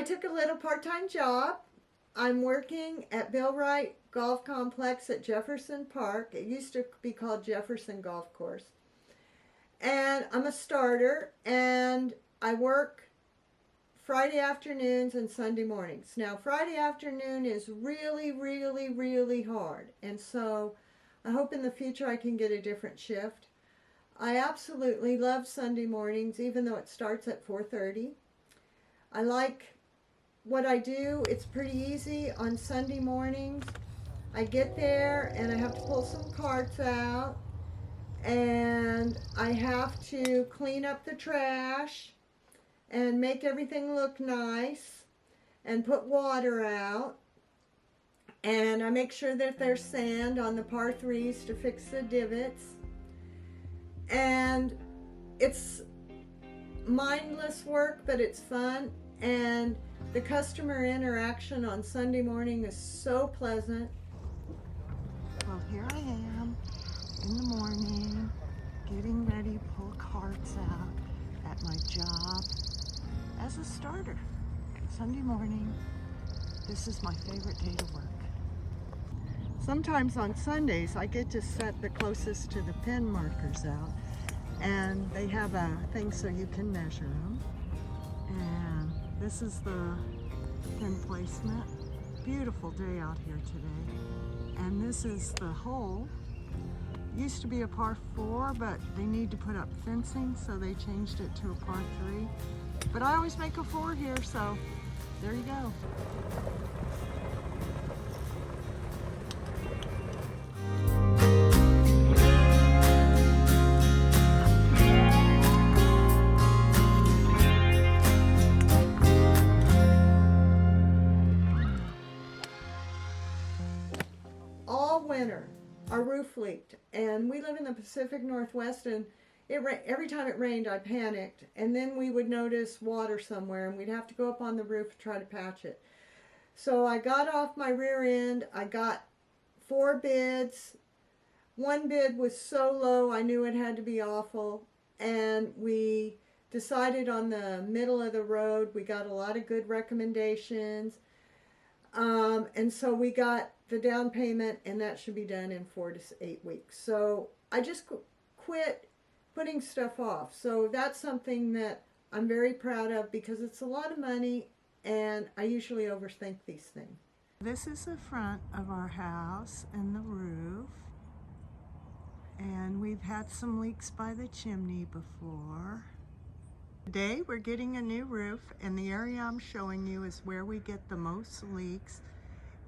I took a little part-time job. I'm working at Bill Wright Golf Complex at Jefferson Park. It used to be called Jefferson Golf Course. And I'm a starter, and I work Friday afternoons and Sunday mornings. Now, Friday afternoon is really, really, really hard. And so I hope in the future I can get a different shift. I absolutely love Sunday mornings, even though it starts at 4:30. I like what I do. It's pretty easy on Sunday mornings. I get there and I have to pull some carts out, and I have to clean up the trash and make everything look nice and put water out. And I make sure that there's sand on the par 3s to fix the divots. And it's mindless work, but it's fun. And the customer interaction on Sunday morning is so pleasant. Well, here I am in the morning, getting ready to pull carts out at my job as a starter. Sunday morning, this is my favorite day to work. Sometimes on Sundays, I get to set the closest to the pin markers out, and they have a thing so you can measure them. And this is the pin placement. Beautiful day out here today. And this is the hole. Used to be a par 4, but they need to put up fencing, so they changed it to a par 3. But I always make a 4 here, so there you go. Winter, our roof leaked, and we live in the Pacific Northwest, and every time it rained I panicked, and then we would notice water somewhere and we'd have to go up on the roof to try to patch it. So I got off my rear end. I got 4 bids. One bid was so low I knew it had to be awful, and we decided on the middle of the road. We got a lot of good recommendations, and so we got the down payment, and that should be done in 4 to 8 weeks. So I just quit putting stuff off. So that's something that I'm very proud of, because it's a lot of money and I usually overthink these things. This is the front of our house and the roof, and we've had some leaks by the chimney before. Today we're getting a new roof, and the area I'm showing you is where we get the most leaks.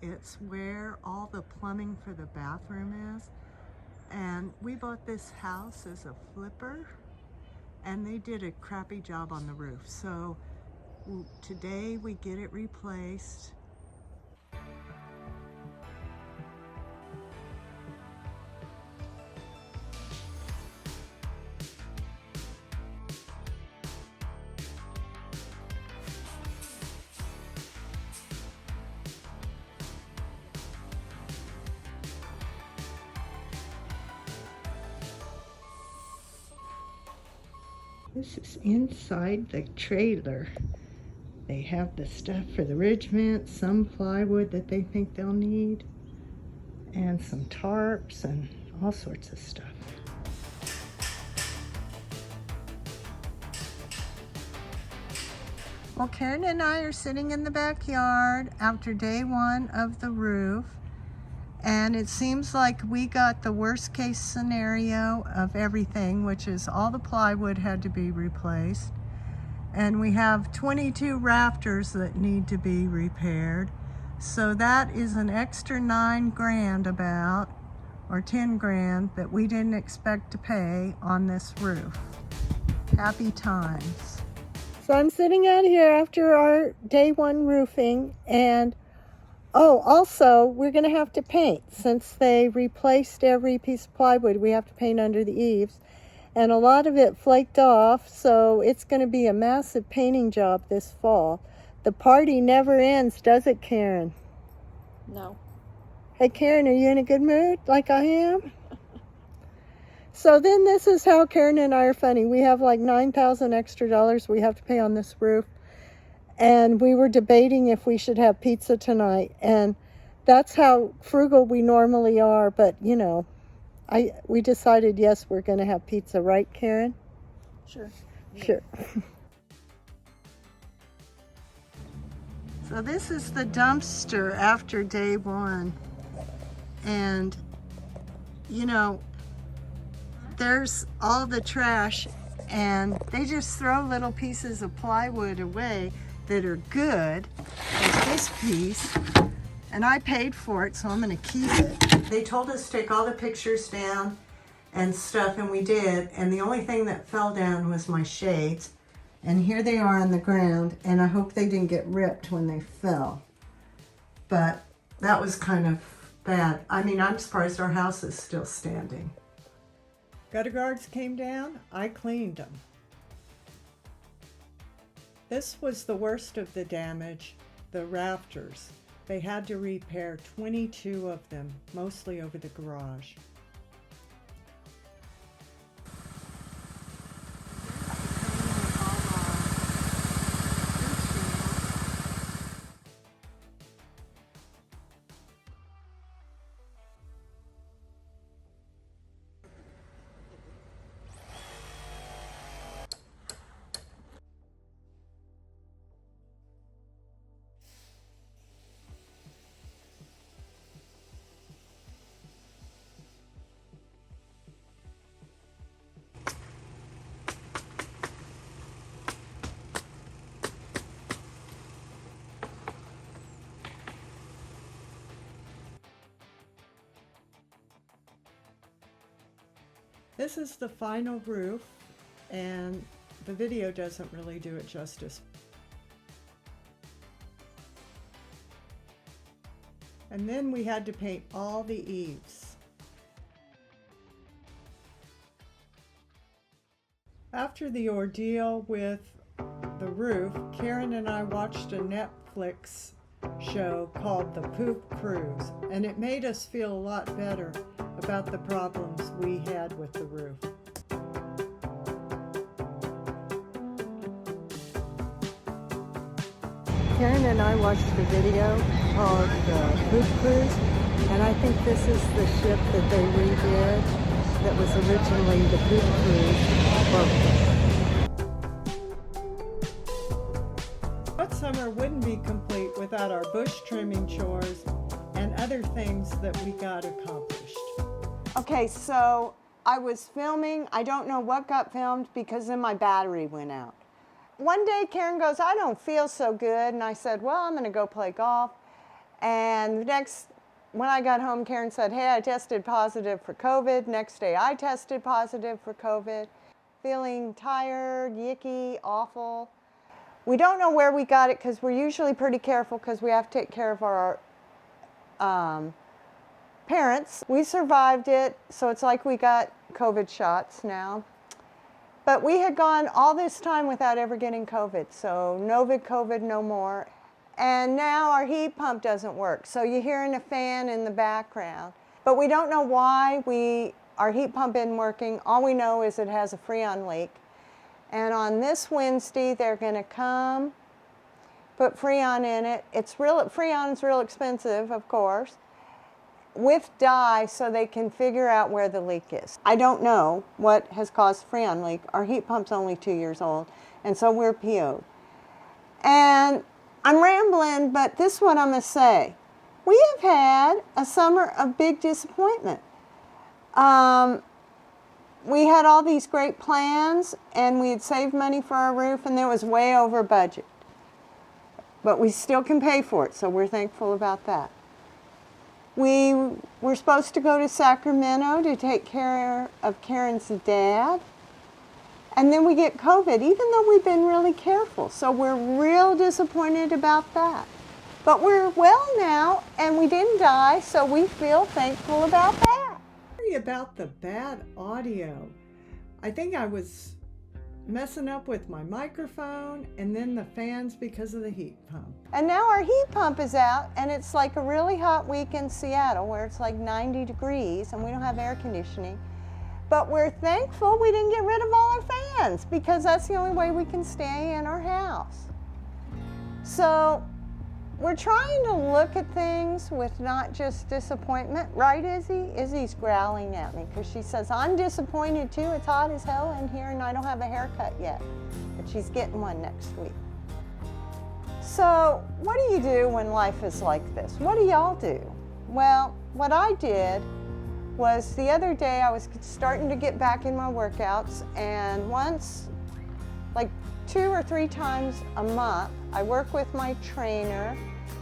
It's where all the plumbing for the bathroom is. And we bought this house as a flipper, and they did a crappy job on the roof. So today we get it replaced. This is inside the trailer. They have the stuff for the ridge vent, some plywood that they think they'll need, and some tarps and all sorts of stuff. Well, Karen and I are sitting in the backyard after day 1 of the roof, and it seems like we got the worst case scenario of everything, which is all the plywood had to be replaced. And we have 22 rafters that need to be repaired. So that is an extra 9 grand about, or 10 grand, that we didn't expect to pay on this roof. Happy times. So I'm sitting out here after our day 1 roofing, and oh, also, we're going to have to paint. Since they replaced every piece of plywood, we have to paint under the eaves. And a lot of it flaked off, so it's going to be a massive painting job this fall. The party never ends, does it, Karen? No. Hey, Karen, are you in a good mood like I am? So then this is how Karen and I are funny. We have like $9,000 extra we have to pay on this roof. and we were debating if we should have pizza tonight. And that's how frugal we normally are, but you know, we decided yes, we're going to have pizza, right, Karen? Sure. Sure. So this is the dumpster after day one, and you know, there's all the trash, and they just throw little pieces of plywood away that are good, like this piece, and I paid for it, so I'm going to keep it. They told us to take all the pictures down and stuff, and we did, and the only thing that fell down was my shades, and here they are on the ground, and I hope they didn't get ripped when they fell, but that was kind of bad. I mean, I'm surprised our house is still standing. Gutter guards came down, I cleaned them. This was the worst of the damage, the rafters. They had to repair 22 of them, mostly over the garage. This is the final roof, and the video doesn't really do it justice. And then we had to paint all the eaves. After the ordeal with the roof, Karen and I watched a Netflix show called The Poop Cruise, and it made us feel a lot better about the problems we had with the roof. Karen and I watched a video called The Poop Cruise, and I think this is the ship that they redid that was originally the Poop Cruise boat. What summer wouldn't be complete without our bush trimming chores and other things that we got accomplished. Okay, so I was filming. I don't know what got filmed because then my battery went out. One day Karen goes, I don't feel so good, and I said, well, I'm gonna go play golf. And when I got home, Karen said, hey, I tested positive for COVID. Next day I tested positive for COVID. Feeling tired, yicky, awful. We don't know where we got it because we're usually pretty careful because we have to take care of our parents. We survived it, so it's like we got COVID shots now. But we had gone all this time without ever getting COVID, so no COVID no more. And now our heat pump doesn't work, so you're hearing a fan in the background. But we don't know why our heat pump isn't working. All we know is it has a Freon leak. And on this Wednesday, they're going to come, put Freon in it. Freon's real expensive, of course, with dye so they can figure out where the leak is. I don't know what has caused the Freon leak. Our heat pump's only 2 years old, and so we're PO'd. And I'm rambling, but this is what I'm going to say. We have had a summer of big disappointment. We had all these great plans, and we had saved money for our roof, and it was way over budget. But we still can pay for it, so we're thankful about that. We were supposed to go to Sacramento to take care of Karen's dad, and then we get COVID, even though we've been really careful. So we're real disappointed about that. But we're well now, and we didn't die, so we feel thankful about that. Sorry about the bad audio. I think I was messing up with my microphone and then the fans because of the heat pump. And now our heat pump is out, and it's like a really hot week in Seattle where it's like 90 degrees and we don't have air conditioning. But we're thankful we didn't get rid of all our fans because that's the only way we can stay in our house. So we're trying to look at things with not just disappointment, right, Izzy? Izzy's growling at me because she says, I'm disappointed too. It's hot as hell in here and I don't have a haircut yet, but she's getting one next week. So what do you do when life is like this? What do y'all do? Well, what I did was the other day I was starting to get back in my workouts, and once, like 2 or 3 times a month, I work with my trainer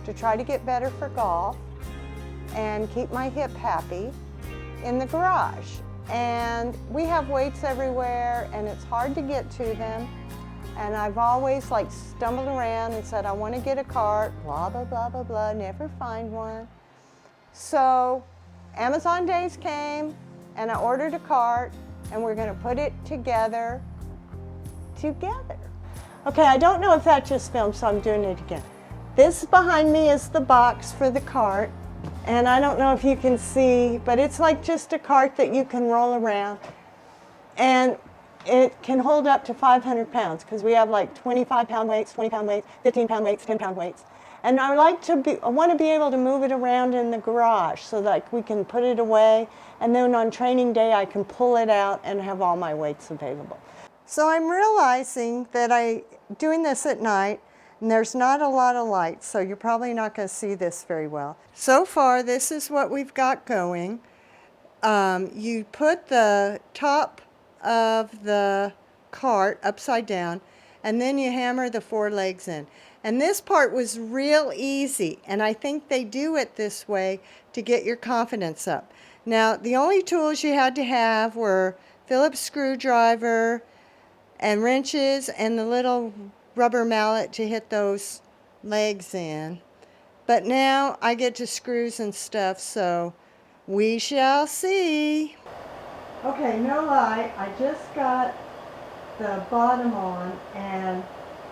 to try to get better for golf and keep my hip happy in the garage. And we have weights everywhere and it's hard to get to them. And I've always like stumbled around and said, I want to get a cart, blah, blah, blah, blah, blah, never find one. So Amazon Days came and I ordered a cart and we're going to put it together. Okay, I don't know if that just filmed, so I'm doing it again. This behind me is the box for the cart, and I don't know if you can see, but it's like just a cart that you can roll around, and it can hold up to 500 pounds because we have like 25-pound weights, 20-pound weights, 15-pound weights, 10-pound weights. And I want to be able to move it around in the garage so that we can put it away, and then on training day I can pull it out and have all my weights available. So I'm realizing that I'm doing this at night and there's not a lot of light, so you're probably not going to see this very well. So far, this is what we've got going. You put the top of the cart upside down and then you hammer the 4 legs in. And this part was real easy, and I think they do it this way to get your confidence up. Now, the only tools you had to have were Phillips screwdriver and wrenches and the little rubber mallet to hit those legs in. But now I get to screws and stuff, so we shall see. Okay, no lie, I just got the bottom on and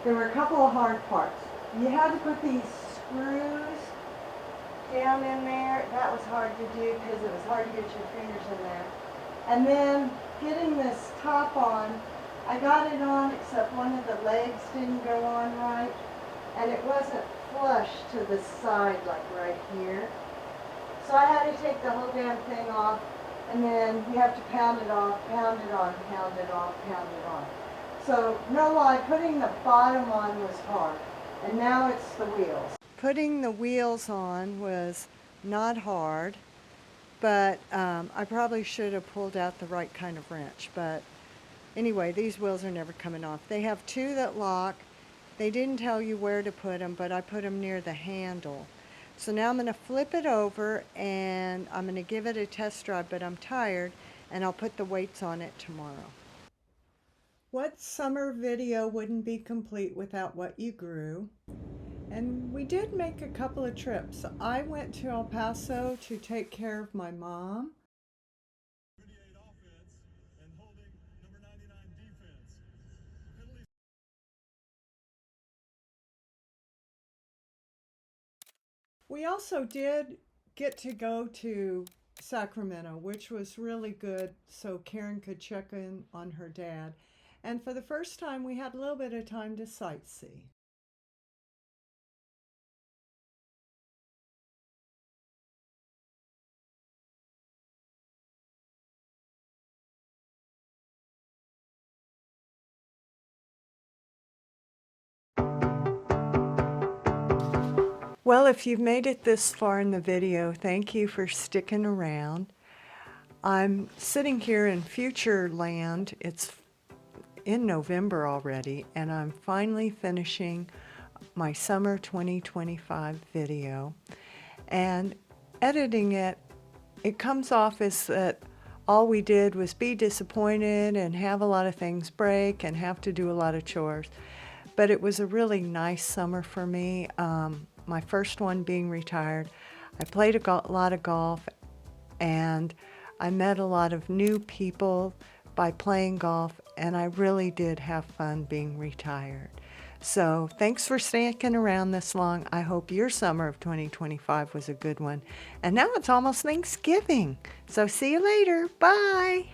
there were a couple of hard parts. You had to put these screws down in there. That was hard to do because it was hard to get your fingers in there. And then getting this top on, I got it on except one of the legs didn't go on right, and it wasn't flush to the side like right here. So I had to take the whole damn thing off, and then you have to pound it off, pound it on, pound it off, pound it on. So no lie, putting the bottom on was hard, and now it's the wheels. Putting the wheels on was not hard, but I probably should have pulled out the right kind of wrench, but anyway, these wheels are never coming off. They have 2 that lock. They didn't tell you where to put them, but I put them near the handle. So now I'm going to flip it over and I'm going to give it a test drive, but I'm tired, and I'll put the weights on it tomorrow. What summer video wouldn't be complete without what you grew? And we did make a couple of trips. I went to El Paso to take care of my mom. We also did get to go to Sacramento, which was really good, so Karen could check in on her dad. And for the first time, we had a little bit of time to sightsee. Well, if you've made it this far in the video, thank you for sticking around. I'm sitting here in future land. It's in November already, and I'm finally finishing my summer 2025 video. And editing it, it comes off as that all we did was be disappointed and have a lot of things break and have to do a lot of chores. But it was a really nice summer for me. My first one being retired. I played a lot of golf, and I met a lot of new people by playing golf, and I really did have fun being retired. So thanks for sticking around this long. I hope your summer of 2025 was a good one. And now it's almost Thanksgiving. So see you later. Bye.